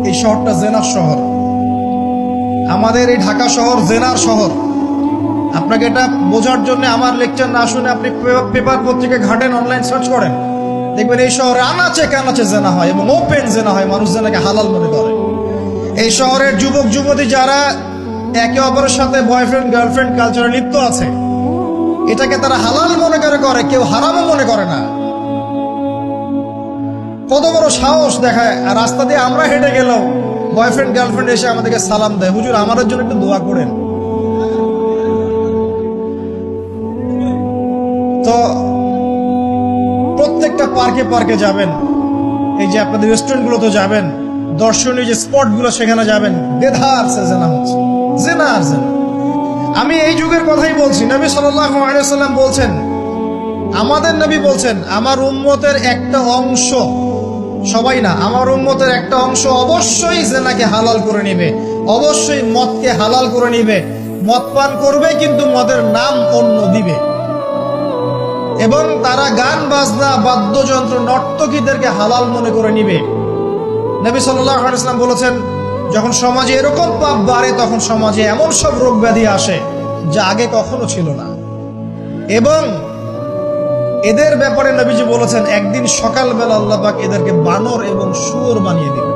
এই শহরটা জেনার শহর। আমাদের এই ঢাকা শহর জেনার শহর। আপনাকে এটা বোঝার জন্য আমার লেকচার না শুনে আপনি পেপার পত্রিকা ঘাটেন, অনলাইন সার্চ করেন, দেখবেন এই শহরে আনাচে কানাচে জেনা হয় এবং ওপেন জেনা হয়, মানুষ জেনাকে হালাল মনে করে। এই শহরের যুবক যুবতী যারা একে অপরের সাথে বয়ফ্রেন্ড গার্লফ্রেন্ড কালচারে লিপ্ত আছে, এটাকে তারা হালাল মনে করে, কেউ হারামও মনে করে না। কত বড় সাহস দেখায়। আর রাস্তা দিয়ে আমরা হেঁটে গেলেও বয়ফ্রেন্ড গার্লফ্রেন্ড এসে আমাদেরকে সালাম দেয়, হুজুর আমাদের জন্য একটু দোয়া করেন। তো প্রত্যেকটা পার্কে পার্কে যাবেন, এই যে আপনাদের রেস্টুরেন্ট গুলোতে যাবেন, দর্শনীয় যে স্পট গুলো সেখানে যাবেন, বেধার সে জেনা হচ্ছে, জেনা আর জেনা। আমি এই যুগের কথাই বলছি। নবী সাল্লাল্লাহু আলাইহি ওয়াসাল্লাম বলছেন, আমাদের নবী বলছেন, আমার উম্মতের একটা অংশ, সবাই না, আমার উম্মতের একটা অংশ অবশ্যই জেনাকে হালাল করে নিবে, অবশ্যই মদকে হালাল করে নিবে, মদ পান করবে কিন্তু মদের নাম অন্য দিবে, এবং তারা গান বাজনা বাদ্যযন্ত্র নর্তকীদেরকে হালাল মনে করে নিবে। নবী সাল্লাল্লাহু আলাইহি ওয়াসাল্লাম বলেছেন, যখন সমাজে এরকম পাপ বাড়ে তখন সমাজে এমন সব রোগ ব্যাধি আসে যা আগে কখনো ছিল না। এবং এদের ব্যাপারে নবীজি বলেছেন, একদিন সকালবেলা আল্লাহ পাক এদেরকে বানর এবং শুয়োর বানিয়ে দিবেন।